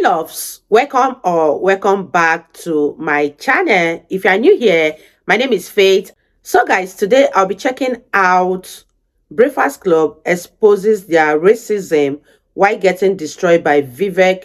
loves, welcome back to my channel. If you are new here, my name is Faith. So guys, today I'll be checking out Breakfast Club exposes their racism while getting destroyed by Vivek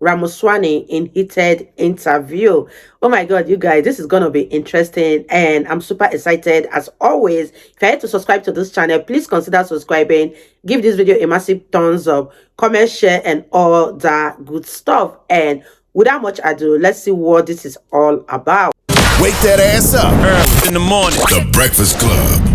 Ramaswamy in heated interview. Oh my god, you guys, this is gonna be interesting and I'm super excited as always. If you're here to subscribe to this channel, please consider subscribing, give this video a massive thumbs up, comment, share, and all that good stuff. And without much ado, let's see what this is all about. Wake that ass up early in the morning. The Breakfast Club.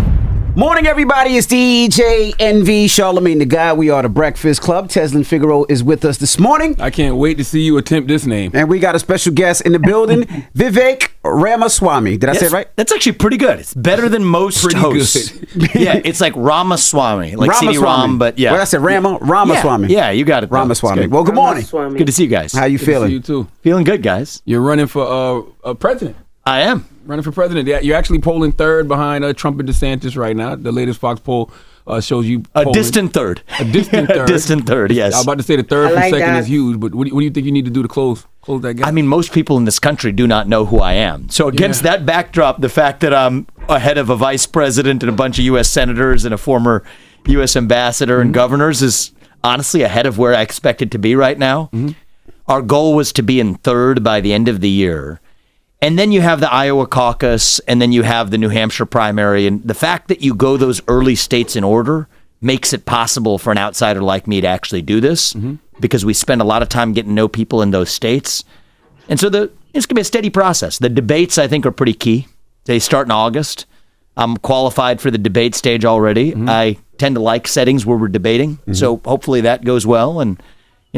Morning, everybody. It's DJ NV, Charlemagne the Guy. We are the Breakfast Club. Teslin Figaro is with us this morning. I can't wait to see you attempt this name. And we got a special guest in the building, Vivek Ramaswamy. Did I say it right? That's actually pretty good. It's better than most hosts. Yeah, it's like Ramaswamy, like CD-ROM, but yeah. Well, I said Ramaswamy. Yeah, you got it. Ramaswamy. Well, good morning. Good to see you guys. How you feeling? Good to see you too. Feeling good, guys. You're running for president. I am. Running for president. Yeah, you're actually polling third behind Trump and DeSantis right now. The latest Fox poll shows you polling. A distant third. A distant third. A distant third, yes. I was about to say the third from second that. is huge, but what do you think you need to do to close that gap? I mean, most people in this country do not know who I am. So against that backdrop, the fact that I'm ahead of a vice president and a bunch of U.S. senators and a former U.S. ambassador and governors is honestly ahead of where I expected to be right now. Our goal was to be in third by the end of the year. And then you have the Iowa caucus, and then you have the New Hampshire primary. And the fact that you go those early states in order makes it possible for an outsider like me to actually do this because we spend a lot of time getting to know people in those states. And so it's going to be a steady process. The debates, I think, are pretty key. They start in August. I'm qualified for the debate stage already. I tend to like settings where we're debating. So hopefully that goes well. And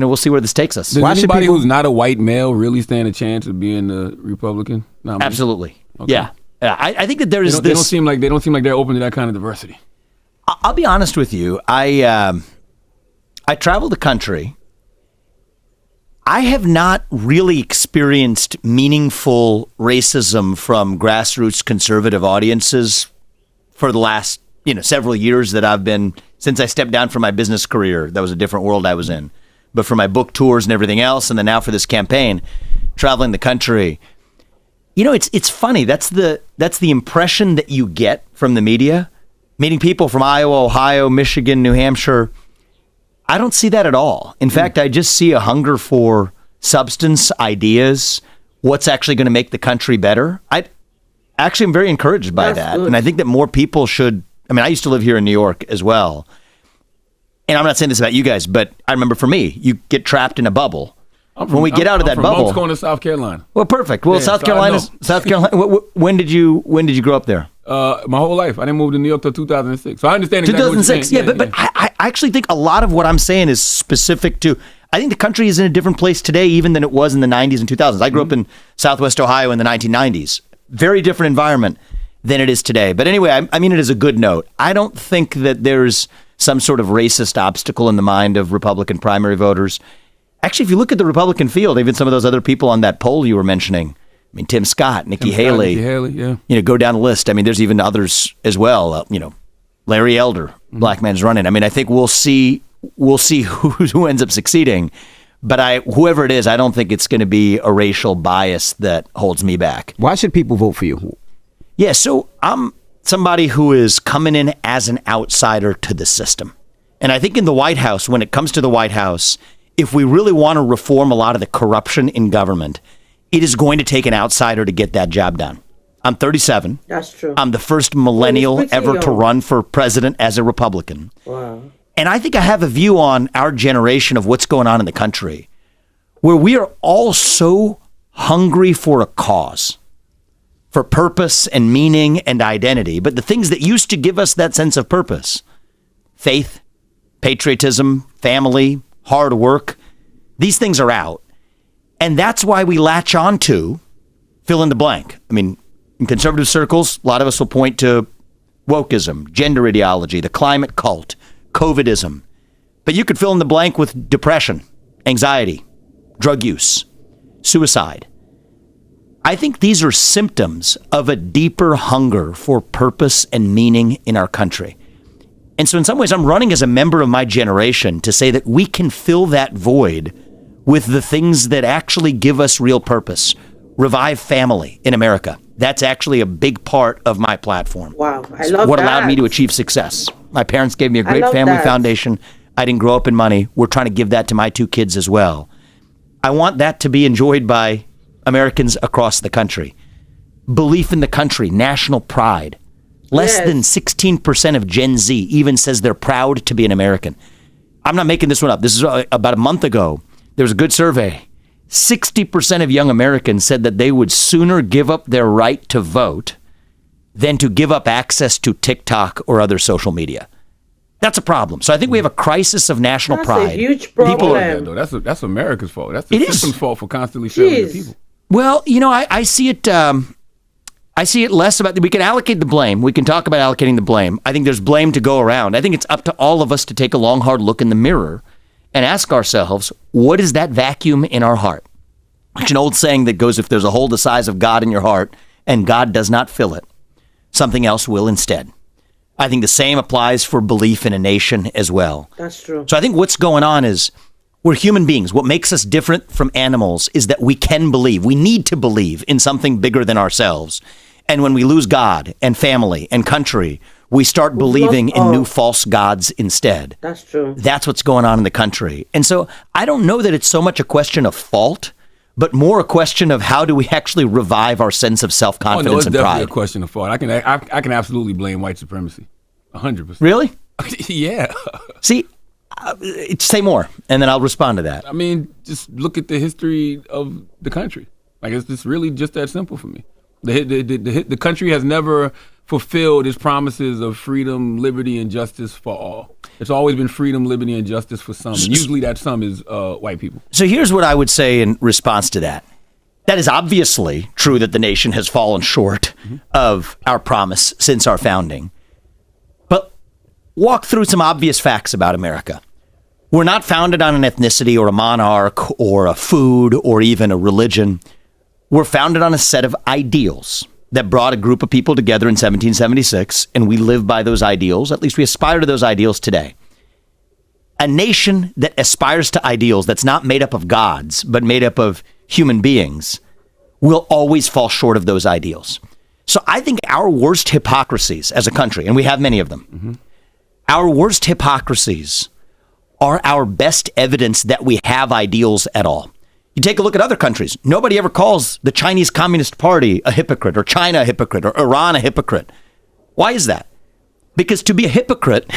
we'll see where this takes us. Does anybody who's not a white male really stand a chance of being the Republican? Absolutely. Okay. Yeah. I think that there is they don't seem like they're open to that kind of diversity. I'll be honest with you. I travel the country. I have not really experienced meaningful racism from grassroots conservative audiences for the last, several years that I've been, since I stepped down from my business career. That was a different world I was in. But for my book tours and everything else, and then now for this campaign, traveling the country, it's funny. That's the impression that you get from the media, meeting people from Iowa, Ohio, Michigan, New Hampshire. I don't see that at all. In fact, I just see a hunger for substance, ideas, what's actually going to make the country better. I am very encouraged by that. Good. And I think that more people should. I mean, I used to live here in New York as well. And I'm not saying this about you guys, but I remember for me, you get trapped in a bubble. When we get out of that bubble, I'm going to South Carolina. Well, perfect. Well, yeah, South Carolina. When did you grow up there? My whole life. I didn't move to New York till 2006. So I understand exactly 2006. What you're saying. But I actually think a lot of what I'm saying is specific to. I think the country is in a different place today, even than it was in the 90s and 2000s. I grew up in Southwest Ohio in the 1990s. Very different environment than it is today. But anyway, I mean it as a good note. I don't think that there's some sort of racist obstacle in the mind of Republican primary voters. Actually, if you look at the Republican field, even some of those other people on that poll you were mentioning, I mean, Tim Scott, Nikki Haley, yeah. Go down the list. I mean, there's even others as well. Larry Elder, black man's running. I mean, I think we'll see who ends up succeeding. But whoever it is, I don't think it's going to be a racial bias that holds me back. Why should people vote for you? Yeah, so I'm somebody who is coming in as an outsider to the system. And I think in the White House, when it comes to the White House, if we really want to reform a lot of the corruption in government, it is going to take an outsider to get that job done. I'm 37. That's true. I'm the first millennial ever to run for president as a Republican. Wow. And I think I have a view on our generation of what's going on in the country, where we are all so hungry for a cause, for purpose and meaning and identity. But the things that used to give us that sense of purpose, faith, patriotism, family, hard work, these things are out. And that's why we latch on to fill in the blank. I mean, in conservative circles, a lot of us will point to wokeism, gender ideology, the climate cult, COVIDism. But you could fill in the blank with depression, anxiety, drug use, suicide. I think these are symptoms of a deeper hunger for purpose and meaning in our country. And so in some ways, I'm running as a member of my generation to say that we can fill that void with the things that actually give us real purpose. Revive family in America. That's actually a big part of my platform. Wow, I love what that. allowed me to achieve success. My parents gave me a great love family that. foundation. I didn't grow up in money. We're trying to give that to my 2 kids as well. I want that to be enjoyed by Americans across the country. Belief in the country, national pride. Less Yes. than 16% of Gen Z even says they're proud to be an American. I'm not making this one up. This is about a month ago. There was a good survey. 60% of young Americans said that they would sooner give up their right to vote than to give up access to TikTok or other social media. That's a problem. So I think we have a crisis of national That's pride. a huge People problem. are, That's America's fault. That's the It is. system's fault for constantly failing the Jeez. people. well, I see it. I see it less about. We can allocate the blame. We can talk about allocating the blame. I think there's blame to go around. I think it's up to all of us to take a long, hard look in the mirror and ask ourselves, what is that vacuum in our heart? It's an old saying that goes, if there's a hole the size of God in your heart and God does not fill it, something else will instead. I think the same applies for belief in a nation as well. That's true. So I think what's going on is we're human beings. What makes us different from animals is that we can believe. We need to believe in something bigger than ourselves. And when we lose God and family and country, we start believing in new false gods instead. That's true. That's what's going on in the country. And so I don't know that it's so much a question of fault, but more a question of how do we actually revive our sense of Oh, no, self-confidence it's and definitely pride. a question of fault. I can absolutely blame white supremacy, 100%. Really? Yeah. See, say more, and then I'll respond to that. I mean, just look at the history of the country. Like, it's just really just that simple for me. The country has never fulfilled its promises of freedom, liberty, and justice for all. It's always been freedom, liberty, and justice for some. And usually that some is white people. So here's what I would say in response to that. That is obviously true that the nation has fallen short of our promise since our founding. But walk through some obvious facts about America. We're not founded on an ethnicity or a monarch or a food or even a religion. We're founded on a set of ideals that brought a group of people together in 1776, and we live by those ideals. At least we aspire to those ideals today. A nation that aspires to ideals that's not made up of gods, but made up of human beings, will always fall short of those ideals. So I think our worst hypocrisies as a country, and we have many of them, our worst hypocrisies are our best evidence that we have ideals at all. You take a look at other countries. Nobody ever calls the Chinese Communist Party a hypocrite, or China a hypocrite, or Iran a hypocrite. Why is that? Because to be a hypocrite,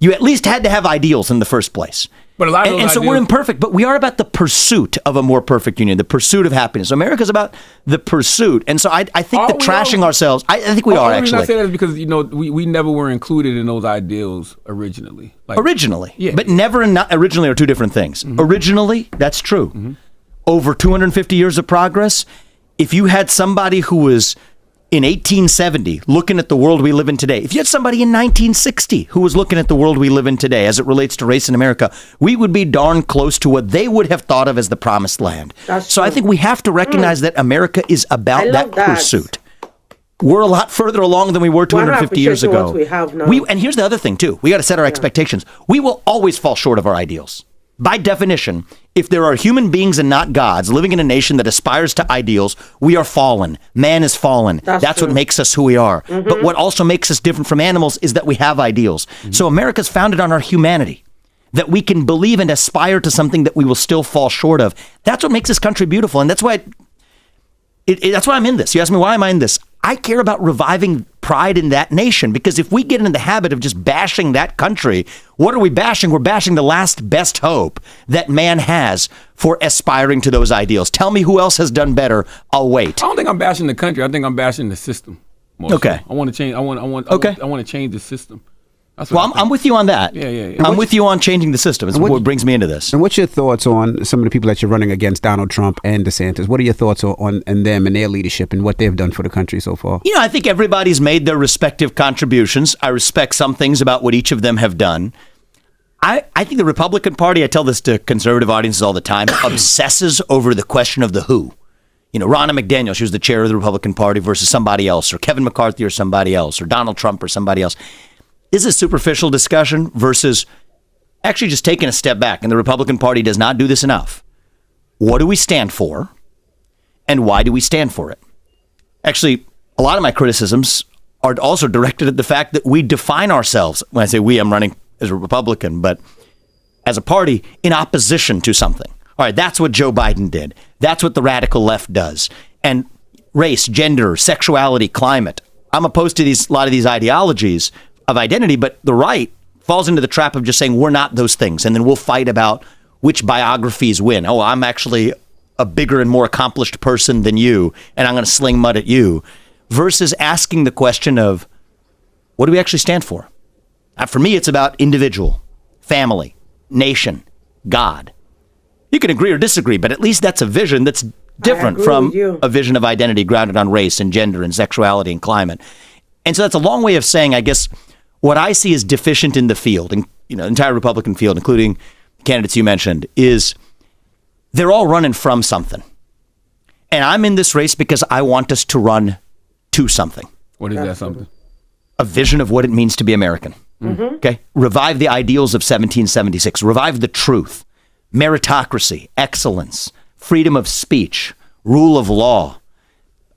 you at least had to have ideals in the first place. But a lot of And those so we're ideals- imperfect, but we are about the pursuit of a more perfect union, the pursuit of happiness. America's about the pursuit. And so I think Are that we, trashing though? ourselves, I think we are The reason I say actually. that is because, we never were included in those ideals originally. Like, Originally. Yeah. But never and not originally are two different things. Originally, that's true. Over 250 years of progress, if you had somebody who was in 1870 looking at the world we live in today, if you had somebody in 1960 who was looking at the world we live in today as it relates to race in America, we would be darn close to what they would have thought of as the promised land. That's So I true. think we have to recognize that America is I about love that that. pursuit. We're a lot further along than we were 250 years appreciating ago. what we have now. And here's the other thing, too. We got to set our expectations. We will always fall short of our ideals. By definition, if there are human beings and not gods living in a nation that aspires to ideals, we are fallen. Man is fallen. That's what true. makes us who we are. But what also makes us different from animals is that we have ideals. So America's founded on our humanity, that we can believe and aspire to something that we will still fall short of. That's what makes this country beautiful. And that's why that's why I'm in this. You ask me, why am I in this? I care about reviving pride in that nation, because if we get into the habit of just bashing that country, what are we bashing? We're bashing the last best hope that man has for aspiring to those ideals. Tell me who else has done better. I'll wait. I don't think I'm bashing the country. I think I'm bashing the system. more Okay. so. I want to change. I want to change the system. That's what Well, I'm with you on that. Yeah. I'm with you on changing the system. It's what brings me into this. And what's your thoughts on some of the people that you're running against, Donald Trump and DeSantis? What are your thoughts on them and their leadership and what they've done for the country so far? You know, I think everybody's made their respective contributions. I respect some things about what each of them have done. I think the Republican Party, I tell this to conservative audiences all the time, obsesses over the question of the who. You know, Ronna McDaniel, she was the chair of the Republican Party versus somebody else, or Kevin McCarthy or somebody else, or Donald Trump or somebody else. This is a superficial discussion versus actually just taking a step back. And the Republican Party does not do this enough. what do we stand for, and why do we stand for it? Actually, a lot of my criticisms are also directed at the fact that we define ourselves. When I say we, I'm running as a Republican, but as a party in opposition to something. All right, that's what Joe Biden did. That's what the radical left does. And race, gender, sexuality, climate. I'm opposed to a lot of these ideologies of identity, but the right falls into the trap of just saying we're not those things. And then we'll fight about which biographies win. Oh, I'm actually a bigger and more accomplished person than you, and I'm going to sling mud at you. Versus asking the question of, what do we actually stand for? For me, it's about individual, family, nation, God. You can agree or disagree, but at least that's a vision that's different from a vision of identity grounded on race and gender and sexuality and climate. And so that's a long way of saying, I guess, what I see as deficient in the field, and the entire Republican field, including the candidates you mentioned, is they're all running from something. And I'm in this race because I want us to run to something. What is that something? A vision of what it means to be American. Mm-hmm. Okay. Revive the ideals of 1776. Revive the truth, meritocracy, excellence, freedom of speech, rule of law.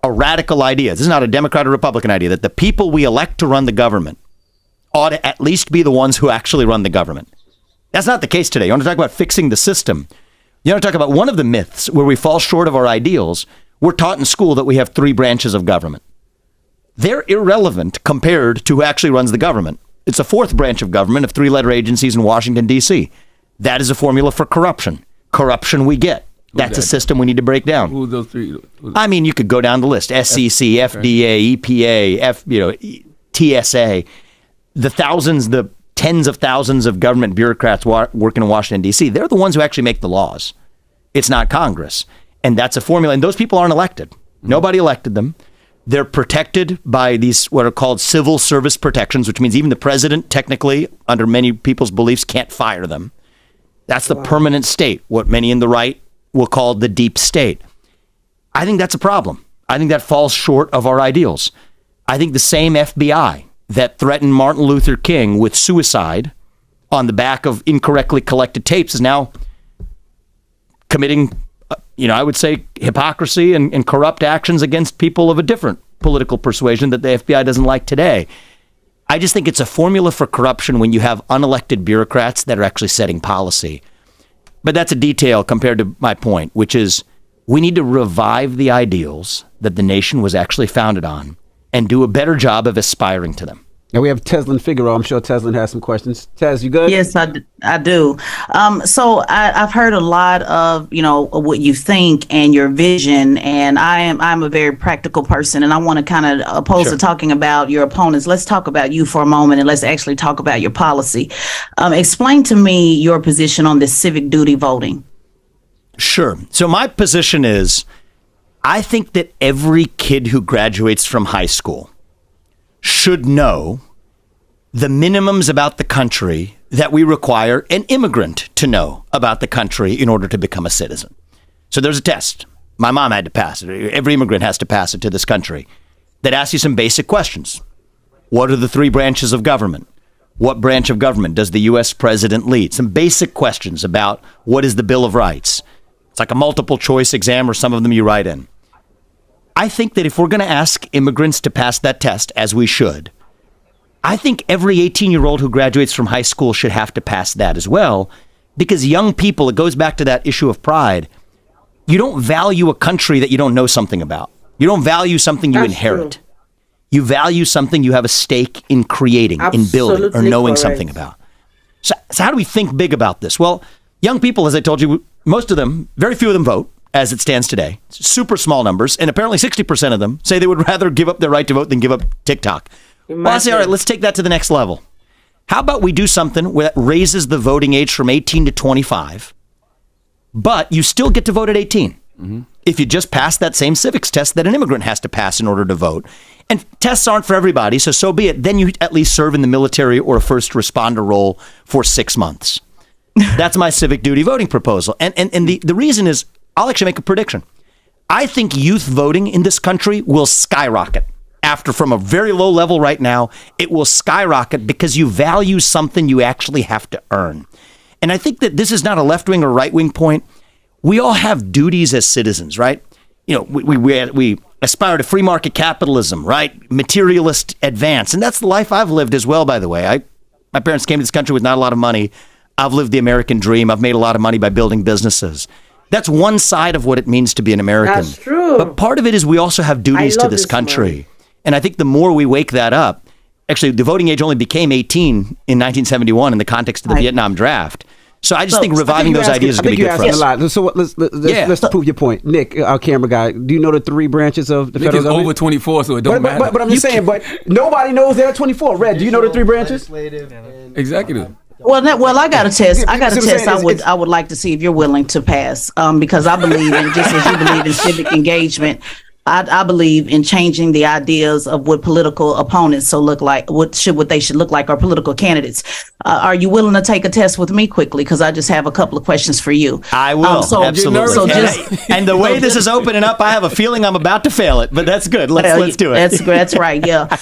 A radical idea. This is not a Democrat or Republican idea, that the people we elect to run the government ought to at least be the ones who actually run the government. That's not the case today. You want to talk about fixing the system. You want to talk about one of the myths where we fall short of our ideals. We're taught in school that we have 3 branches of government. They're irrelevant compared to who actually runs the government. It's a 4th branch of government of 3-letter agencies in Washington, D.C. That is a formula for corruption. Corruption we get. That's a system we need to break down. Who are those 3? I mean, you could go down the list. SEC, FDA, EPA, TSA. The tens of thousands of government bureaucrats working in Washington, D.C., they're the ones who actually make the laws. It's not Congress. And that's a formula. And those people aren't elected. Nobody elected them. They're protected by these what are called civil service protections, which means even the president, technically, under many people's beliefs, can't fire them. That's the permanent state, what many in the right will call the deep state. I think that's a problem. I think that falls short of our ideals. I think the same FBI that threatened Martin Luther King with suicide on the back of incorrectly collected tapes is now committing, I would say, hypocrisy and corrupt actions against people of a different political persuasion that the FBI doesn't like today. I just think it's a formula for corruption when you have unelected bureaucrats that are actually setting policy. But that's a detail compared to my point, which is we need to revive the ideals that the nation was actually founded on and do a better job of aspiring to them. Now we have Teslin Figueroa. I'm sure Teslin has some questions. Tez, you good? Yes, I do. So I've heard a lot of, what you think and your vision, and I'm a very practical person, and I want to kind of, opposed to talking about your opponents, let's talk about you for a moment, and let's actually talk about your policy. Explain to me your position on this civic duty voting. Sure. So my position is, I think that every kid who graduates from high school should know the minimums about the country that we require an immigrant to know about the country in order to become a citizen. So there's a test. My mom had to pass it. Every immigrant has to pass it to this country that asks you some basic questions. What are the 3 branches of government? What branch of government does the U.S. president lead? Some basic questions about what is the Bill of Rights. It's like a multiple choice exam, or some of them you write in. I think that if we're going to ask immigrants to pass that test, as we should, I think every 18-year-old who graduates from high school should have to pass that as well, because young people, it goes back to that issue of pride. You don't value a country that you don't know something about. You don't value something you inherit. True. You value something you have a stake in creating, in building, or knowing something about. So how do we think big about this? Well, young people, as I told you, most of them, very few of them vote. As it stands today, super small numbers, and apparently 60% of them say they would rather give up their right to vote than give up TikTok. Well, I say, all right, let's take that to the next level. How about we do something that raises the voting age from 18 to 25, but you still get to vote at 18 if you just pass that same civics test that an immigrant has to pass in order to vote. And tests aren't for everybody, so be it. Then you at least serve in the military or a first responder role for 6 months. That's my civic duty voting proposal. And the reason is, I'll actually make a prediction. I think youth voting in this country will skyrocket. From a very low level right now, it will skyrocket because you value something you actually have to earn. And I think that this is not a left-wing or right-wing point. we all have duties as citizens, right? You know, we aspire to free market capitalism, right? Materialist advance. And that's the life I've lived as well, by the way. My parents came to this country with not a lot of money. I've lived the American dream. I've made a lot of money by building businesses. That's one side of what it means to be an American. That's true. But part of it is we also have duties to this country. And I think the more we wake that up, actually, the voting age only became 18 in 1971 in the context of the Vietnam draft. So I just think reviving those ideas is going to be good for us. A lot. So let's prove your point. Nick, our camera guy, do you know the 3 branches of the Nick federal government? over 24, so it don't matter. But I'm just saying, but nobody knows there are 24. Red, do you know the 3 branches? Executive. Well, I got a test. I would like to see if you're willing to pass, because I believe in, just as you believe in civic engagement, I believe in changing the ideas of what political opponents look like, what they should look like, or political candidates. Are you willing to take a test with me quickly? Because I just have a couple of questions for you. I will, absolutely. And the way this is opening up, I have a feeling I'm about to fail it, but that's good. Let's do it. That's right. Yeah.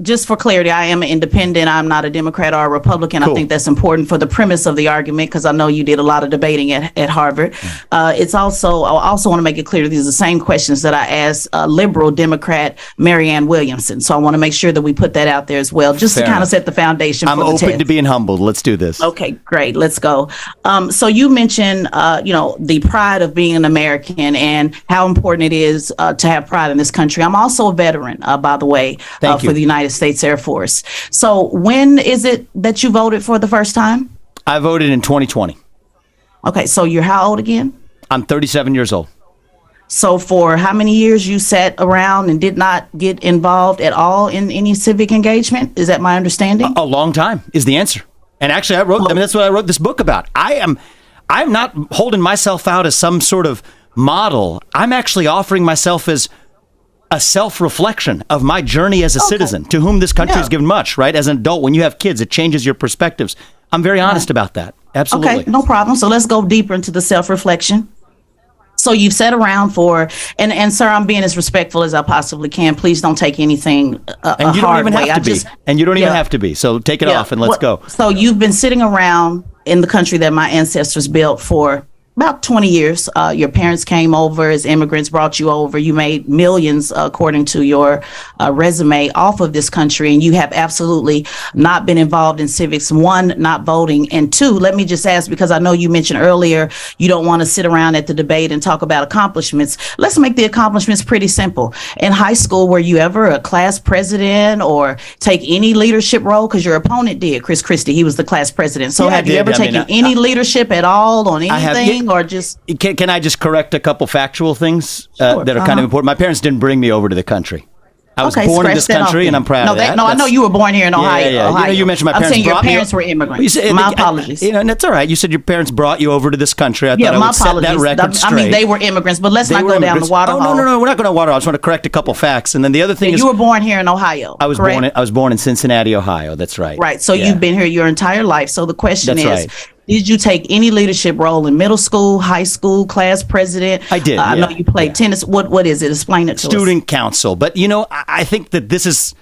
Just for clarity, I am an independent. I'm not a Democrat or a Republican. Cool. I think that's important for the premise of the argument, because I know you did a lot of debating at Harvard. I also want to make it clear that these are the same questions that I asked liberal Democrat Marianne Williamson. So I want to make sure that we put that out there as well, just to kind of set the foundation. I'm open to being humbled. Let's do this. Okay, great. Let's go. So you mentioned, the pride of being an American and how important it is to have pride in this country. I'm also a veteran, by the way, for the United States Air Force. So when is it that you voted for the first time? I voted in 2020. Okay, so you're how old again? I'm 37 years old. So for how many years you sat around and did not get involved at all in any civic engagement? Is that my understanding? A long time is the answer. And actually, that's what I wrote this book about. I'm not holding myself out as some sort of model. I'm actually offering myself as a self-reflection of my journey as a citizen, to whom this country has given much, right? As an adult, when you have kids, it changes your perspectives. I'm very honest about that. Absolutely. Okay, no problem. So let's go deeper into the self-reflection. So you've sat around and sir, I'm being as respectful as I possibly can. Please don't take anything and you don't even have to be. And you don't even have to be. So take it off and let's go. So you've been sitting around in the country that my ancestors built for about 20 years. Your parents came over as immigrants, brought you over. You made millions, according to your resume, off of this country, and you have absolutely not been involved in civics. 1, not voting, and 2, let me just ask, because I know you mentioned earlier you don't want to sit around at the debate and talk about accomplishments. Let's make the accomplishments pretty simple. In high school, were you ever a class president or take any leadership role? Because your opponent did, Chris Christie. He was the class president. So have you ever taken any leadership at all on anything? Or just can I just correct a couple factual things Sure. that are kind of important? My parents didn't bring me over to the country. I was born in this country, and I'm proud of that. I know you were born here in Ohio. Yeah. Ohio. You mentioned my parents. I'm saying your brought parents were immigrants. My apologies. And that's all right. You said your parents brought you over to this country. I thought I would set that record straight. I mean, they were immigrants, but let's not go down the water hole. No, we're not going to water hole. I just want to correct a couple facts. And then the other thing is, you were born here in Ohio. I was born in Cincinnati, Ohio. That's right. Right. So you've been here your entire life. So the question is, did you take any leadership role in middle school, high school, class president? I did. I know you played tennis. What is it? Explain it to us. Student council. But, I think that this is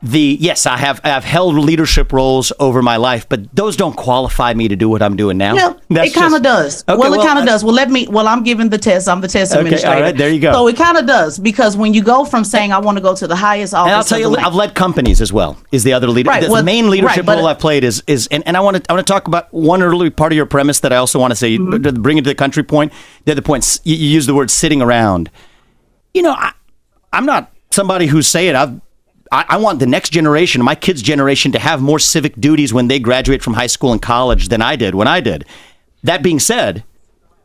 I have held leadership roles over my life, but those don't qualify me to do what I'm doing now. Yeah, it kind of does. Okay, it kind of does. I'm giving the test. I'm the test administrator. All right, there you go. So it kind of does, because when you go from saying I want to go to the highest office, and I'll tell you, I've led companies as well. Is the other leader? The main leadership role I've played is and I want to talk about one early part of your premise that I also want to say, bring it to the country point. The other point, you use the word sitting around. I'm not somebody who's saying I want the next generation, my kids' generation, to have more civic duties when they graduate from high school and college than I did when I did. That being said,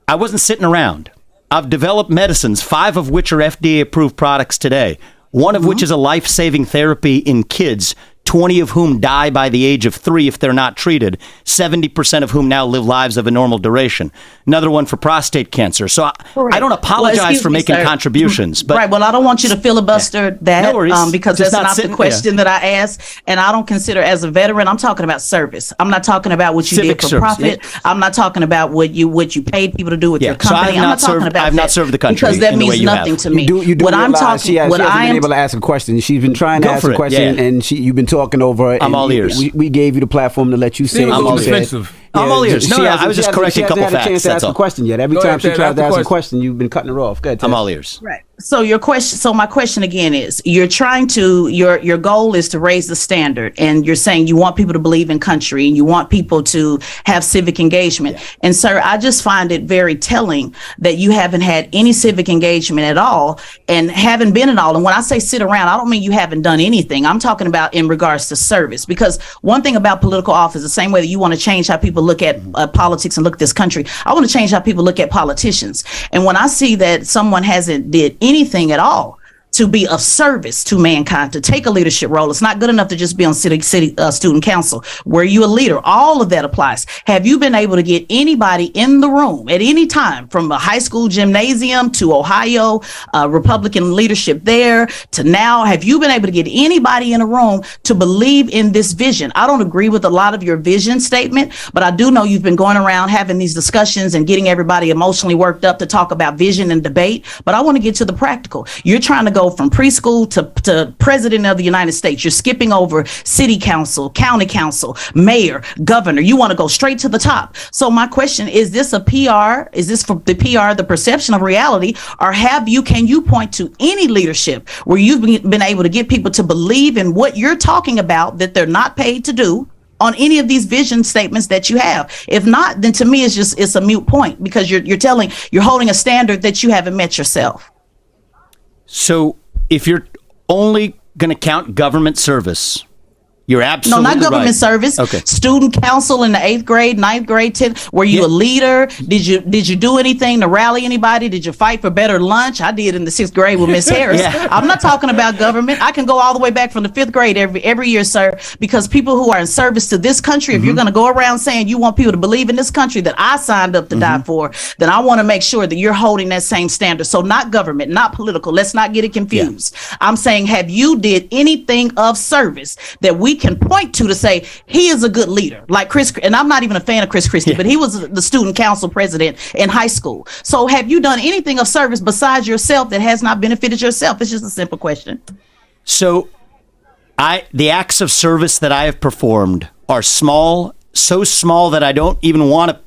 I wasn't sitting around. I've developed medicines, 5 of which are FDA-approved products today, one of which is a life-saving therapy in kids, 20 of whom die by the age of 3 if they're not treated, 70% of whom now live lives of a normal duration. Another one for prostate cancer. So I don't apologize for making contributions. But right. Well, I don't want you to filibuster that, no worries. Because that's not the question that I asked. And I don't consider, as a veteran, I'm talking about service. I'm not talking about what you did for profit. Yeah. I'm not talking about what you paid people to do with your company. I've not served the country because that means nothing to me. You do what I'm talking, she hasn't been able to ask a question. She's been trying to ask a question, and you've been talking over. I'm all ears. We gave you the platform to let you say. I'm all defensive. I'm all ears. No, I was just correcting a couple hasn't had a chance facts. to That's ask a all. question yet. Every Go time ahead, she Ted, tries ask to the ask a question. question, you've been cutting her off. Good. I'm all ears. Right. So your question. So my question again is: you're trying to your goal is to raise the standard, and you're saying you want people to believe in country, and you want people to have civic engagement. And sir, I just find it very telling that you haven't had any civic engagement at all, and haven't been at all. And when I say sit around, I don't mean you haven't done anything. I'm talking about in regards to service. Because one thing about political office, the same way that you want to change how people look at politics and look at this country, I want to change how people look at politicians. And when I see that someone hasn't did anything at all to be of service to mankind, to take a leadership role. It's not good enough to just be on city student council. Were you a leader? All of that applies. Have you been able to get anybody in the room at any time, from a high school gymnasium to Ohio, Republican leadership there to now? Have you been able to get anybody in a room to believe in this vision? I don't agree with a lot of your vision statement, but I do know you've been going around having these discussions and getting everybody emotionally worked up to talk about vision and debate. But I want to get to the practical. You're trying to go from preschool to president of the United States. You're skipping over city council, county council, mayor, governor. You want to go straight to the top. So my question is this a PR? Is this for the PR, the perception of reality? Or can you point to any leadership where you've been able to get people to believe in what you're talking about that they're not paid to do on any of these vision statements that you have? If not, then to me it's a moot point, because you're holding a standard that you haven't met yourself. So if you're only going to count government service, you're absolutely No, not government right. service. Okay. Student council in the 8th grade, 9th grade, 10th. Were you a leader? Did you do anything to rally anybody? Did you fight for better lunch? I did in the 6th grade with Miss Harris. Yeah. I'm not talking about government. I can go all the way back from the 5th grade every year, sir, because people who are in service to this country, if you're going to go around saying you want people to believe in this country that I signed up to die for, then I want to make sure that you're holding that same standard. So not government, not political. Let's not get it confused. Yeah. I'm saying, have you did anything of service that we can point to say he is a good leader, like Chris? And I'm not even a fan of Chris Christie, but he was the student council president in high school. So have you done anything of service besides yourself that has not benefited yourself? It's just a simple question. So the acts of service that I have performed are small, so small that I don't even want to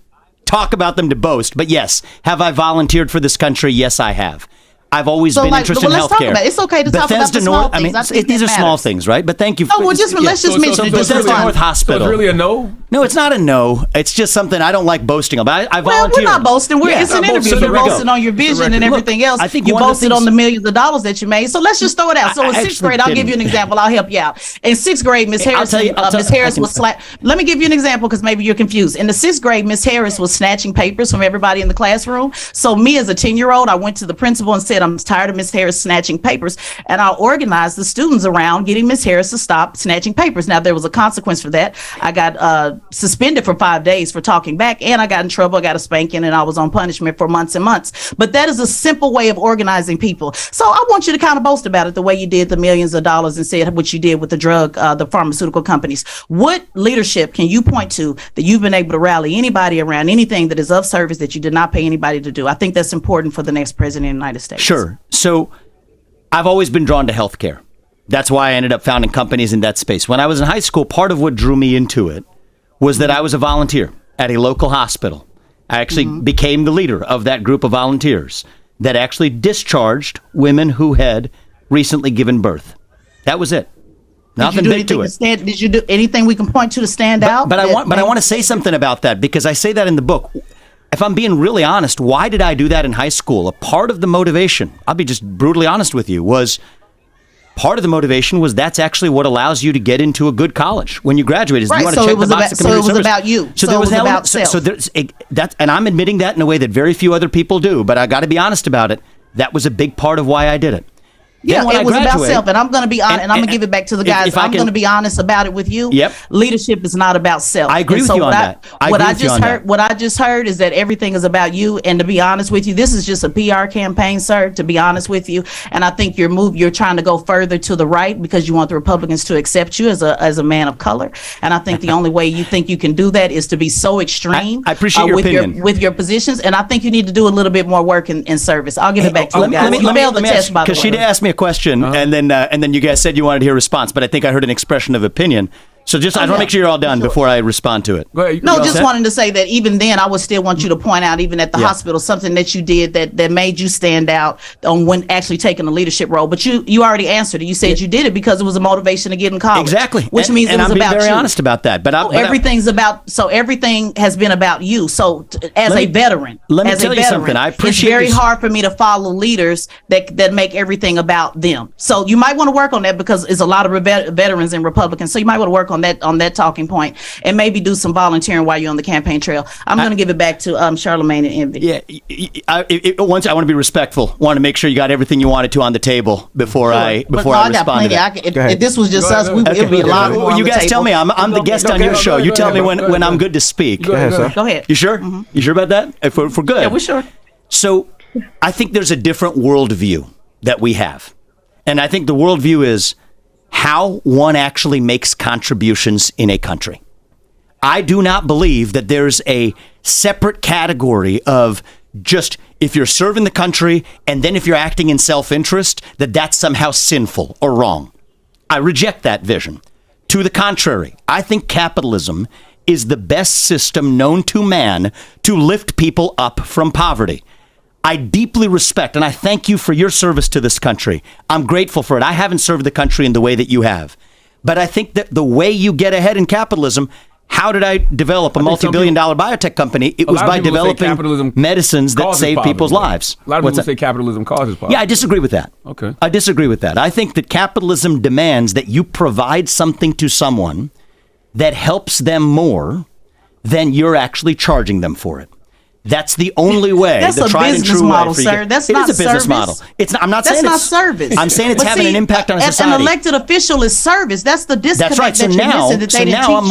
talk about them to boast. But yes, have I volunteered for this country? Yes, I have. I've always been interested in let's talk healthcare. about it. It's okay to talk about the small things. I think these are small matters. things, right? But thank you. Oh, well, let's just mention it. Just Bethesda fine. North Hospital. So it's really a no? No, it's not a no. It's just something I don't like boasting about. I Well, volunteered. we're not boasting. It's an interview. So You're boasting on your vision and everything else. I think you one of the boasted on the millions of dollars that you made. So let's just throw it out. So in 6th grade, I'll give you an example. I'll help you out. In 6th grade, Miss Harris, Miss Harris was Let me give you an example, because maybe you're confused. In the 6th grade, Miss Harris was snatching papers from everybody in the classroom. So me as a 10-year-old, I went to the principal and said, I'm tired of Miss Harris snatching papers. And I organized the students around getting Miss Harris to stop snatching papers. Now, there was a consequence for that. I got suspended for 5 days for talking back, and I got in trouble. I got a spanking, and I was on punishment for months and months. But that is a simple way of organizing people. So I want you to kind of boast about it the way you did the millions of dollars and said what you did with the pharmaceutical companies. What leadership can you point to that you've been able to rally anybody around anything that is of service that you did not pay anybody to do? I think that's important for the next president of the United States. Sure. So I've always been drawn to healthcare. That's why I ended up founding companies in that space. When I was in high school, part of what drew me into it was that I was a volunteer at a local hospital. I actually became the leader of that group of volunteers that actually discharged women who had recently given birth. That was it. Nothing big to it. Did you do anything we can point to stand out? But I want to say something about that, because I say that in the book. If I'm being really honest, why did I do that in high school? A part of the motivation, I'll be just brutally honest with you, was that's actually what allows you to get into a good college when you graduate. Is right. You want So to check it was the box about. of community So it was service. about you. So it was about self. So there's and I'm admitting that in a way that very few other people do. But I got to be honest about it. That was a big part of why I did it. Yeah, it was about self, and I'm going to be honest, and I'm going to give it back to the guys. I'm going to be honest about it with you. Yep. Leadership is not about self. I agree with you on that. What I just heard is that everything is about you. And to be honest with you, this is just a PR campaign, sir. To be honest with you, and I think you're trying to go further to the right because you want the Republicans to accept you as a man of color. And I think the only way you think you can do that is to be so extreme. I appreciate your opinion with your positions, and I think you need to do a little bit more work in service. I'll give it back to you guys. Let You failed the test, by the way. Because she did ask me a question, and then you guys said you wanted to hear a response, but I think I heard an expression of opinion. So just, I want to make sure you're all done before I respond to it. Go ahead. No, just wanted to say that even then, I would still want you to point out, even at the hospital, something that you did that made you stand out on when actually taking a leadership role. But you already answered it. You said you did it because it was a motivation to get in college. Exactly. Which means it was I'm being about very you. honest about that. But everything has been about you. So as a veteran, let me tell you something. I appreciate it's very this. hard for me to follow leaders that make everything about them. So you might want to work on that because it's a lot of veterans and Republicans. So you might want to work on that talking point and maybe do some volunteering while you're on the campaign trail. I'm going to give it back to Charlamagne and Envy. Yeah. Once I want to be respectful. Want to make sure you got everything you wanted to on the table before I respond to that. If this was just us, it would be a lot more. You guys tell me. I'm the guest on your show. You tell me when I'm good to speak. Go ahead, sir. Go ahead. You sure? Mm-hmm. You sure about that? If we're good. Yeah, we're sure. So I think there's a different worldview that we have. And I think the worldview is how one actually makes contributions in a country. I do not believe that there's a separate category of just if you're serving the country and then if you're acting in self-interest, that's somehow sinful or wrong. I reject that vision. To the contrary, I think capitalism is the best system known to man to lift people up from poverty. I deeply respect and I thank you for your service to this country. I'm grateful for it. I haven't served the country in the way that you have. But I think that the way you get ahead in capitalism, how did I develop a multi-billion-dollar biotech company? It was by developing medicines that save people's lives. A lot of people say capitalism causes poverty. Yeah, I disagree with that. Okay. I disagree with that. I think that capitalism demands that you provide something to someone that helps them more than you're actually charging them for it. That's the only way. That's a business model, sir. That's not service. It is a business model. It's not, I'm not saying that's not service. I'm saying it's having an impact on society. An elected official is service. That's the disconnect. That's right. So now I'm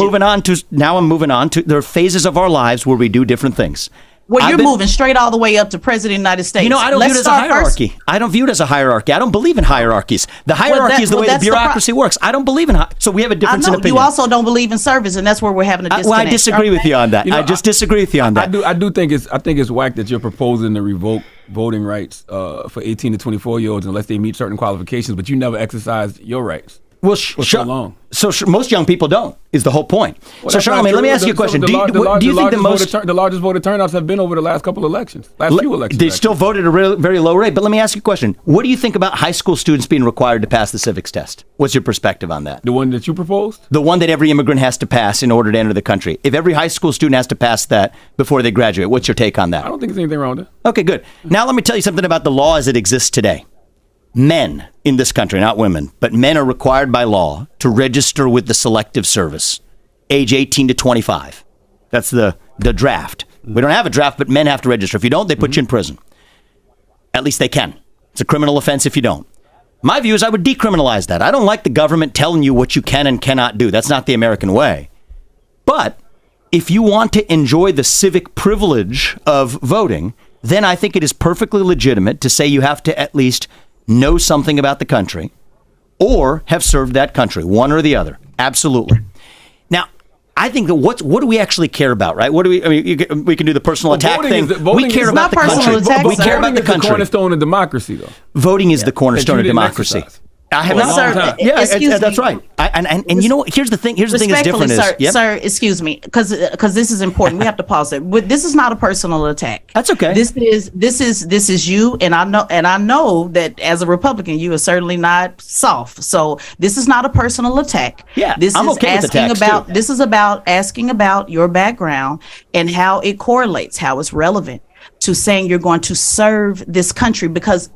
moving on to there are phases of our lives where we do different things. Well, you're moving straight all the way up to President of the United States. You know, I don't view it as a hierarchy. I don't view it as a hierarchy. I don't believe in hierarchies. The hierarchy is the way the bureaucracy works. I don't believe in so we have a difference in opinion. You also don't believe in service, and that's where we're having a disconnect. Well, I disagree with you on that. I just disagree with you on that. I think it's whack that you're proposing to revoke voting rights for 18 to 24-year-olds unless they meet certain qualifications, but you never exercised your rights. Well, so long. So most young people don't, is the whole point. Well, so, Charlamagne, let me ask you a question. Do you think the largest voter turnouts have been over the last couple of elections, few elections? They still voted at a very low rate. But let me ask you a question. What do you think about high school students being required to pass the civics test? What's your perspective on that? The one that you proposed? The one that every immigrant has to pass in order to enter the country. If every high school student has to pass that before they graduate, what's your take on that? I don't think there's anything wrong with it. Okay, good. Now let me tell you something about the law as it exists today. Men in this country, not women, but men are required by law to register with the Selective Service, age 18 to 25. That's the draft. We don't have a draft, but men have to register. If you don't, they put you in prison. At least they can. It's a criminal offense if you don't. My view is I would decriminalize that. I don't like the government telling you what you can and cannot do. That's not the American way. But if you want to enjoy the civic privilege of voting, then I think it is perfectly legitimate to say you have to at least know something about the country or have served that country, one or the other. Absolutely. Now, I think that what do we actually care about, right? What do we? I mean, we can do the personal attack thing. We care about the country. We care about the country. The cornerstone of democracy, though. Voting is the cornerstone of democracy. I have not. Yeah, that's right. And you know what? Here's the thing. Here's the thing that's different is, sir, excuse me, because this is important. We have to pause it. This is not a personal attack. That's okay. This is you, and I know that as a Republican, you are certainly not soft. So this is not a personal attack. Yeah, this I'm is okay with asking attacks about. too. This is about asking about your background and how it correlates, how it's relevant to saying you're going to serve this country because.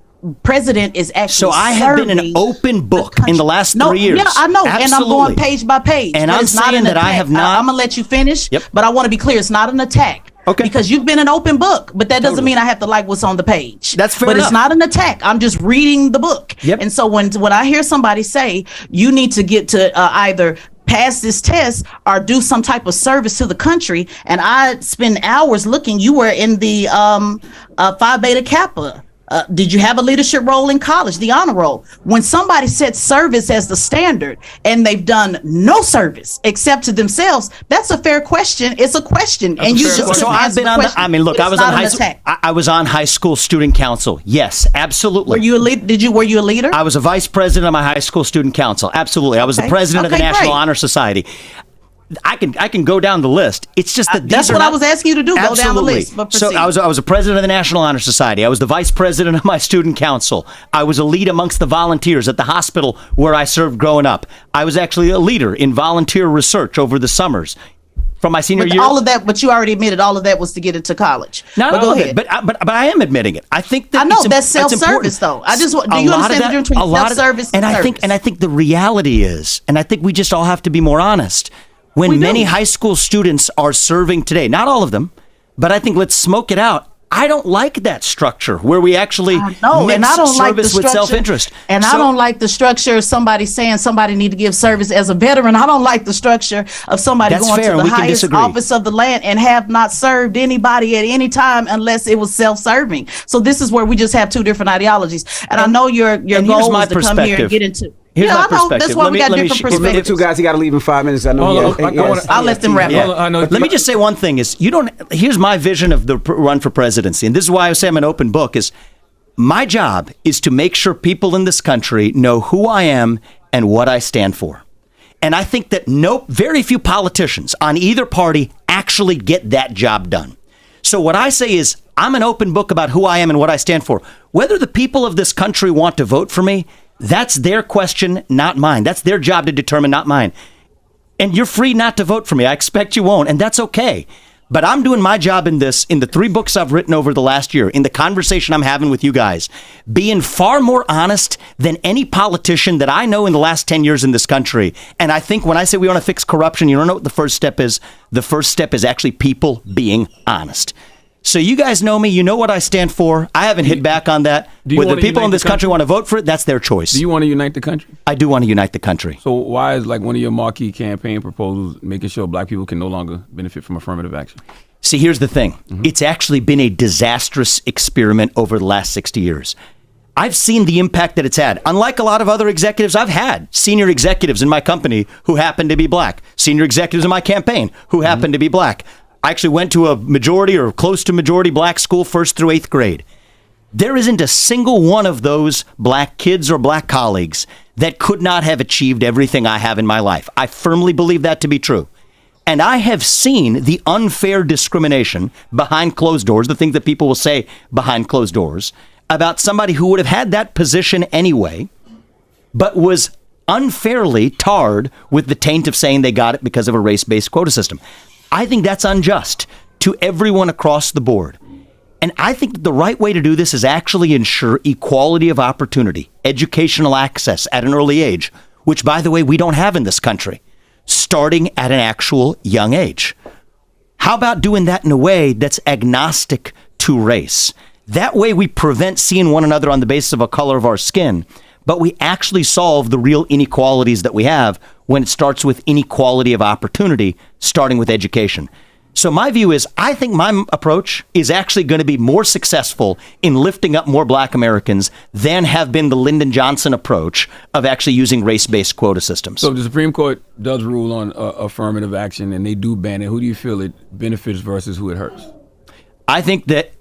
President is actually so I have been an open book in the last 3 years. Yeah, I know, Absolutely. and I'm going page by page. And I'm saying that I have not. I'm gonna let you finish, but I want to be clear. It's not an attack. Okay. Because you've been an open book, but that doesn't mean I have to like what's on the page. That's fair But enough. it's not an attack. I'm just reading the book. Yep. And so when I hear somebody say you need to get to either pass this test or do some type of service to the country, and I spend hours looking. You were in the Phi Beta Kappa Did you have a leadership role in college, the honor roll? When somebody sets service as the standard and they've done no service except to themselves, that's a fair question. It's a question. That's and you fair just So I've been on the, I mean, look, I was on I was on high school student council. Yes, absolutely. Were you a leader? Were you a leader? I was a vice president of my high school student council. Absolutely. I was the president of the National Honor Society. I can go down the list. It's just that that's what I was asking you to do. Go down the list. But so I was a president of the National Honor Society. I was the vice president of my student council. I was a lead amongst the volunteers at the hospital where I served growing up. I was actually a leader in volunteer research over the summers. From my senior year, all of that, but you already admitted all of that was to get into college. Not all of it, but I am admitting it. I think that I know that's self-service, though. I just do you understand the difference between self-service and service? I think the reality is, and I think we just all have to be more honest. When many high school students are serving today, not all of them, but I think let's smoke it out. I don't like that structure where we actually mix service with self-interest. And I don't like the structure of somebody saying somebody need to give service as a veteran. I don't like the structure of somebody going to the highest office of the land and have not served anybody at any time unless it was self-serving. So this is where we just have two different ideologies. And I know your goal was to come here and get into. Here's my perspective. That's why we got different perspectives. Two guys, you got to leave in 5 minutes. I know. I'll let them wrap up. Let me just say one thing: is here's my vision of the run for presidency, and this is why I say I'm an open book. Is my job is to make sure people in this country know who I am and what I stand for. And I think that very few politicians on either party actually get that job done. So what I say is I'm an open book about who I am and what I stand for. Whether the people of this country want to vote for me, that's their question, not mine. That's their job to determine, not mine. And you're free not to vote for me. I expect you won't, and that's okay. But I'm doing my job in the 3 books I've written over the last year, in the conversation I'm having with you guys, being far more honest than any politician that I know in the last 10 years in this country. And I think when I say we want to fix corruption, you don't know what the first step is. The first step is actually people being honest. So you guys know me. You know what I stand for. I haven't hit back on that. Whether people in this country want to vote for it, that's their choice. Do you want to unite the country? I do want to unite the country. So why is one of your marquee campaign proposals making sure black people can no longer benefit from affirmative action? See, here's the thing. Mm-hmm. It's actually been a disastrous experiment over the last 60 years. I've seen the impact that it's had. Unlike a lot of other executives, I've had senior executives in my company who happen to be black, senior executives in my campaign who happen to be black. I actually went to a majority or close to majority black school 1st through 8th grade. There isn't a single one of those black kids or black colleagues that could not have achieved everything I have in my life. I firmly believe that to be true. And I have seen the unfair discrimination behind closed doors, the things that people will say behind closed doors, about somebody who would have had that position anyway, but was unfairly tarred with the taint of saying they got it because of a race-based quota system. I think that's unjust to everyone across the board. And I think that the right way to do this is actually ensure equality of opportunity, educational access at an early age, which, by the way, we don't have in this country, starting at an actual young age. How about doing that in a way that's agnostic to race? That way we prevent seeing one another on the basis of a color of our skin, but we actually solve the real inequalities that we have when it starts with inequality of opportunity, starting with education. So my view is, I think my approach is actually going to be more successful in lifting up more black Americans than have been the Lyndon Johnson approach of actually using race-based quota systems. So if the Supreme Court does rule on affirmative action and they do ban it, who do you feel it benefits versus who it hurts? I think that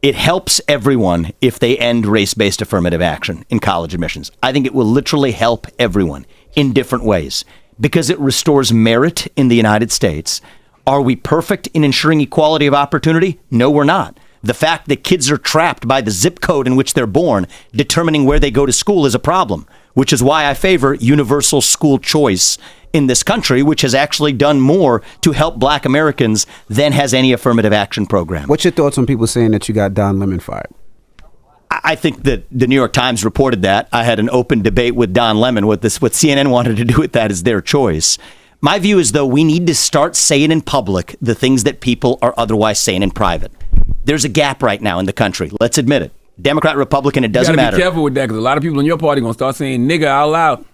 it helps everyone if they end race-based affirmative action in college admissions. I think it will literally help everyone in different ways because it restores merit in the United States. Are we perfect in ensuring equality of opportunity? No, we're not. The fact that kids are trapped by the zip code in which they're born, determining where they go to school, is a problem, which is why I favor universal school choice in this country, which has actually done more to help black Americans than has any affirmative action program. What's your thoughts on people saying that you got Don Lemon fired? I think that the New York Times reported that. I had an open debate with Don Lemon. What CNN wanted to do with that is their choice. My view is, though, we need to start saying in public the things that people are otherwise saying in private. There's a gap right now in the country. Let's admit it. Democrat, Republican, it doesn't matter. Be careful with that because a lot of people in your party are going to start saying nigga out loud.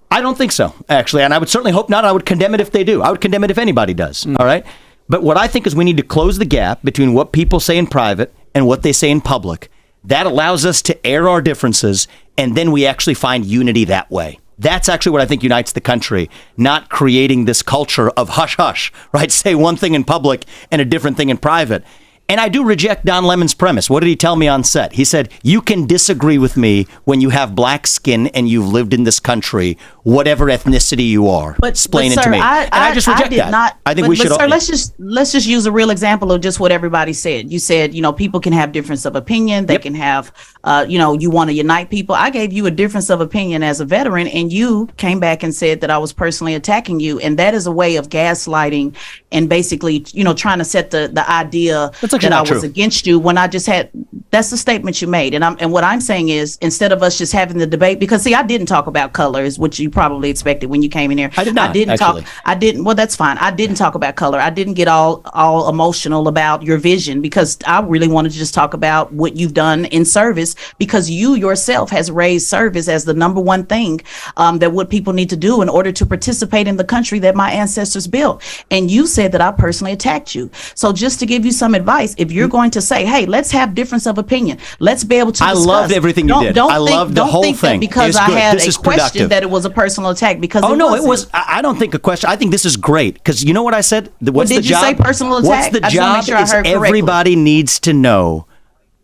I don't think so, actually. And I would certainly hope not. I would condemn it if they do. I would condemn it if anybody does. All right. But what I think is we need to close the gap between what people say in private and what they say in public. That allows us to air our differences, and then we actually find unity that way. That's actually what I think unites the country, not creating this culture of hush-hush, right? Say one thing in public and a different thing in private. And I do reject Don Lemon's premise. What did he tell me on set? He said, you can disagree with me when you have black skin and you've lived in this country, whatever ethnicity you are. Explain it to me. I just reject that. I think we should. Sir, let's just use a real example of just what everybody said. You said, people can have difference of opinion. They can have, you want to unite people. I gave you a difference of opinion as a veteran, and you came back and said that I was personally attacking you. And that is a way of gaslighting and basically, trying to set the idea that I was against you when I just had. That's the statement you made. And what I'm saying is, instead of us just having the debate, because see, I didn't talk about colors, which you probably expected when you came in here. I did not. Well, that's fine. I didn't talk about color. I didn't get all emotional about your vision, because I really wanted to just talk about what you've done in service, because you yourself has raised service as the number one thing that what people need to do in order to participate in the country that my ancestors built. And you said that I personally attacked you. So just to give you some advice, if you're going to say, hey, let's have difference of opinion, let's be able to discuss. I loved everything you did. I loved the whole thing. Don't think that because I had a question that it was a personal attack, because it was. I don't think a question. I think this is great, because you know what I said? What's the job? Did you say personal attack? What's the job? Is everybody needs to know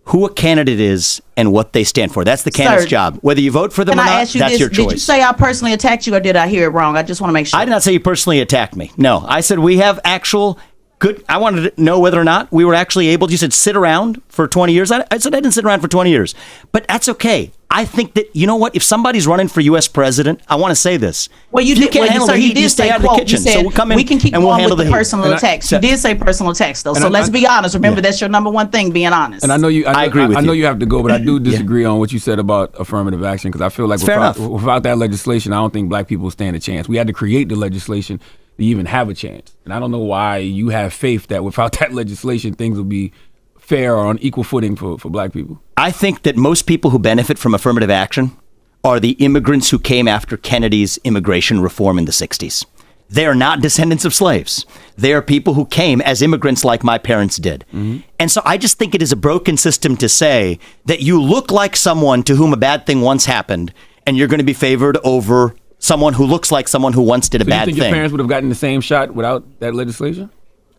who a candidate is and what they stand for. That's the candidate's job. Whether you vote for them or not, that's your choice. Did you say I personally attacked you, or did I hear it wrong? I just want to make sure. I did not say you personally attacked me. No, I said we have actual good. I wanted to know whether or not we were actually able to. You said sit around for 20 years. I said I didn't sit around for 20 years. But that's okay. I think that, you know what? If somebody's running for U.S. president, I want to say this. Well, you can't handle the heat, you stay out of the kitchen. So we'll come in we can keep and we'll handle with the personal attacks. You did say personal attacks, though. So let's be honest. Remember, that's your number one thing, being honest. And I know you. I agree with you. I know you have to go, but I do disagree on what you said about affirmative action, because I feel like without that legislation, I don't think black people stand a chance. We had to create the legislation to even have a chance. And I don't know why you have faith that without that legislation, things will be fair or on equal footing for black people. I think that most people who benefit from affirmative action are the immigrants who came after Kennedy's immigration reform in the 60s. They are not descendants of slaves. They are people who came as immigrants like my parents did. Mm-hmm. And so I just think it is a broken system to say that you look like someone to whom a bad thing once happened, and you're going to be favored over someone who looks like someone who once did a bad thing. You think your parents would have gotten the same shot without that legislation?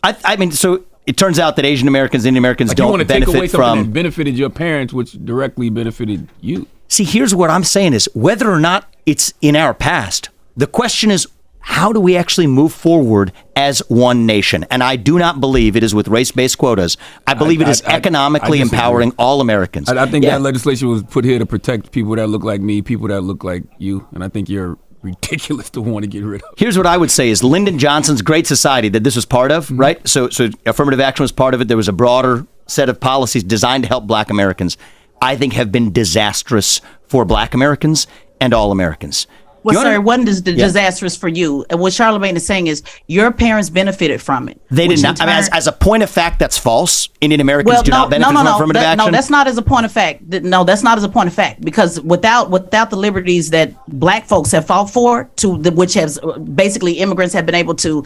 I mean, so it turns out that Asian Americans, Indian Americans don't benefit from... You want to take away something that benefited your parents, which directly benefited you. See, here's what I'm saying is, whether or not it's in our past, the question is, how do we actually move forward as one nation? And I do not believe it is with race-based quotas. I believe it is economically empowering all Americans. I think that legislation was put here to protect people that look like me, people that look like you, and I think you're ridiculous to want to get rid of. Here's what I would say is Lyndon Johnson's Great Society that this was part of, right? So affirmative action was part of it. There was a broader set of policies designed to help black Americans, I think have been disastrous for black Americans and all Americans. Well, sir, it wasn't disastrous for you. And what Charlemagne is saying is your parents benefited from it. They did not. I mean, as a point of fact, that's false. Indian Americans do not benefit from affirmative action. No, that's not as a point of fact. No, that's not as a point of fact. Because without the liberties that black folks have fought for, which has basically immigrants have been able to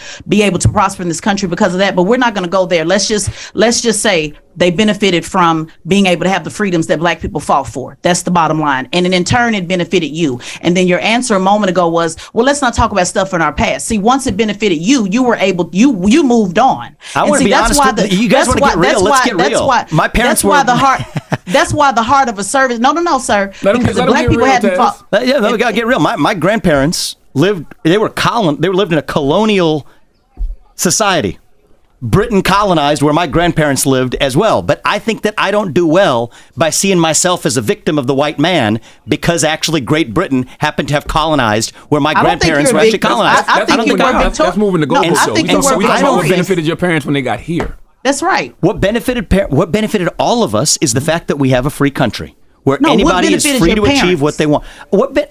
prosper in this country because of that. But we're not going to go there. Let's just say they benefited from being able to have the freedoms that black people fought for. That's the bottom line. And in turn, it benefited you. And then your answer a moment ago was, well, let's not talk about stuff in our past. See, once it benefited you, you were able, you moved on. I want to be honest with you. You guys want to get real. Let's get real. My parents were. That's why the heart of a service. No, sir. Because the black people hadn't fought. Yeah, we got to get real. My grandparents lived in a colonial society. Britain colonized where my grandparents lived as well. But I think that I don't do well by seeing myself as a victim of the white man because actually Great Britain happened to have colonized where my grandparents were actually colonized. That's moving the goalpost. I think you were what benefited your parents when they got here. That's right. What benefited all of us is the fact that we have a free country. where No, what anybody is benefited free your to achieve parents? what they want.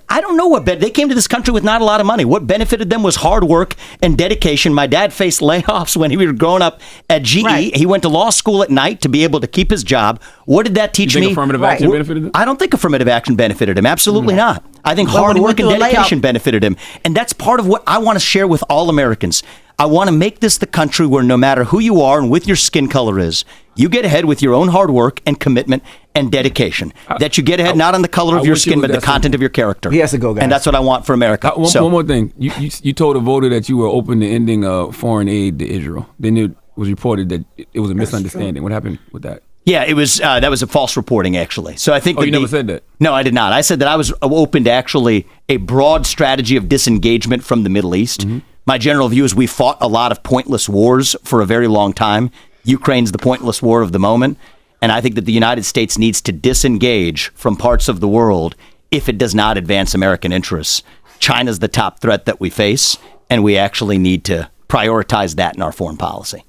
I don't know what they came to this country with not a lot of money. What benefited them was hard work and dedication. My dad faced layoffs when he was growing up at GE. Right. He went to law school at night to be able to keep his job. What did that teach You think me? affirmative action benefited them? I don't think affirmative action benefited him. Absolutely not. I think Well, when hard he work went and through a dedication layoff- benefited him. And that's part of what I want to share with all Americans. I want to make this the country where no matter who you are and what your skin color is, you get ahead with your own hard work and commitment and dedication. That you get ahead not on the color of your wish it skin, was but the that content of your character. He has to go, guys. And that's what I want for America. One more thing. You told a voter that you were open to ending foreign aid to Israel. Then it was reported that it was a misunderstanding. What happened with that? Yeah, it was. That was a false reporting, actually. So I think. Oh, you never said that? No, I did not. I said that I was open to actually a broad strategy of disengagement from the Middle East. Mm-hmm. My general view is we fought a lot of pointless wars for a very long time. Ukraine's the pointless war of the moment. And I think that the United States needs to disengage from parts of the world if it does not advance American interests. China's the top threat that we face, and we actually need to prioritize that in our foreign policy.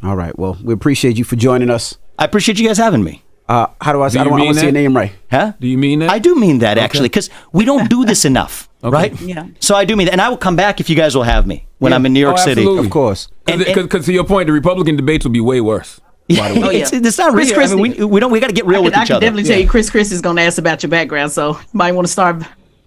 All right. Well, we appreciate you for joining us. I appreciate you guys having me. How do I say? Do I you don't mean want to say your that? name right. Huh? Do you mean that? I do mean that, actually, because we don't do this enough, right? Yeah. So I do mean that. And I will come back if you guys will have me when I'm in New York Oh, City. absolutely. Of course. Because to your point, the Republican debates will be way worse. By the way. Oh, yeah. It's not Chris real. I mean, Christie. we got to get real with I each can other. definitely tell you, Chris is going to ask about your background, so you might want to start.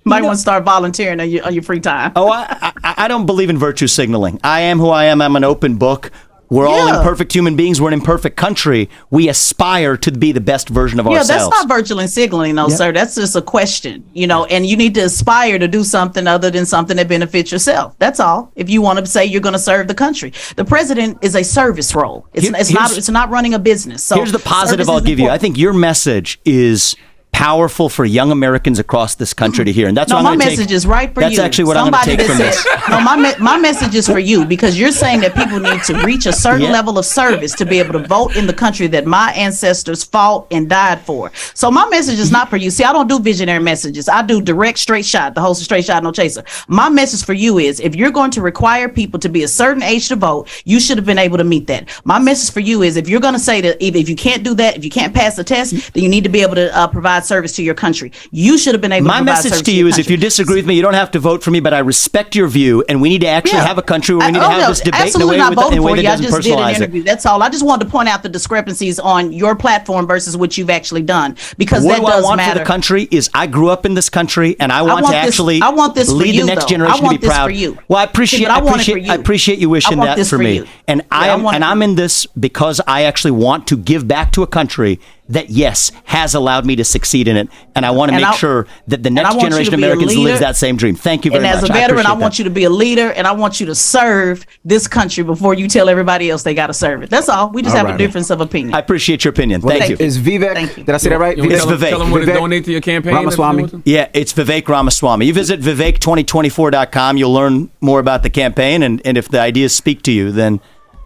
Want to start volunteering on your free time. Oh, I don't believe in virtue signaling. I am who I am. I'm an open book. We're all Yeah. imperfect human beings. We're an imperfect country. We aspire to be the best version of Yeah, ourselves. that's not virtual and signaling, though, sir. That's just a question, and you need to aspire to do something other than something that benefits yourself. That's all. If you want to say you're going to serve the country, the president is a service role. It's not running a business. So here's the positive service I'll is give you. I important. think your message is powerful for young Americans across this country to hear, and that's No, what my I'm going to take. message is right for that's you. That's actually what I'm going to take from this. No, my message is for you because you're saying that people need to reach a certain Yeah. level of service to be able to vote in the country that my ancestors fought and died for. So my message is not for you. See, I don't do visionary messages. I do direct, straight shot. The host of Straight Shot, No Chaser. My message for you is if you're going to require people to be a certain age to vote, you should have been able to meet that. My message for you is if you're going to say that if you can't do that, if you can't pass the test, then you need to be able to provide service to your country. You should have been able to My provide message service to your you is if country. you disagree with me, you don't have to vote for me, but I respect your view, and we need to actually have a country where we need to have this debate in a way, not voting in a way for that you. I doesn't just did an personalize interview. it. That's all. I just wanted to point out the discrepancies on your platform versus what you've actually done because What that do I does want matter. for the country is I grew up in this country, and I want to want this- actually I want this for lead you, the next though. generation I want to be this proud. for you. Well, I See, appreciate but I want it for you. I appreciate you I wishing want that this for for me. you. And Yeah, I want it for I'm you. in this because I actually want to give back to a country that, yes, has allowed me to succeed in it. And I want to And make I- sure that the and I next want you generation to of be a Americans leader. lives that same dream. Thank you very And much. as a I veteran, I appreciate want that. you to be a leader, and I want you to serve this country before you tell everybody else they got to serve it. That's all. We just All have right. a difference of opinion. I appreciate your opinion. Thank you. Is Vivek? Thank you. Did I say that right? You wanna It's tell them- Vivek. Tell them where to Vivek donate to your campaign. Ramaswamy. if you want Yeah, it's Vivek Ramaswamy. You visit Vivek2024.com. You'll learn more about the campaign, and if the ideas speak to you, then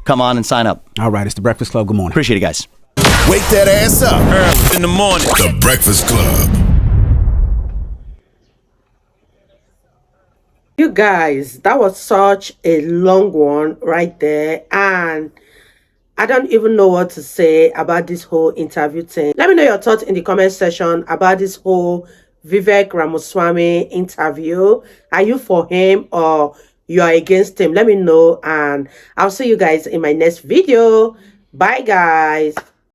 come on and sign up. All right. It's the Breakfast Club. Good morning. Appreciate it, guys. Wake that ass up early in the morning. The Breakfast Club. You guys, that was such a long one right there. And I don't even know what to say about this whole interview thing. Let me know your thoughts in the comment section about this whole Vivek Ramaswamy interview. Are you for him or you are against him? Let me know, and I'll see you guys in my next video. Bye, guys.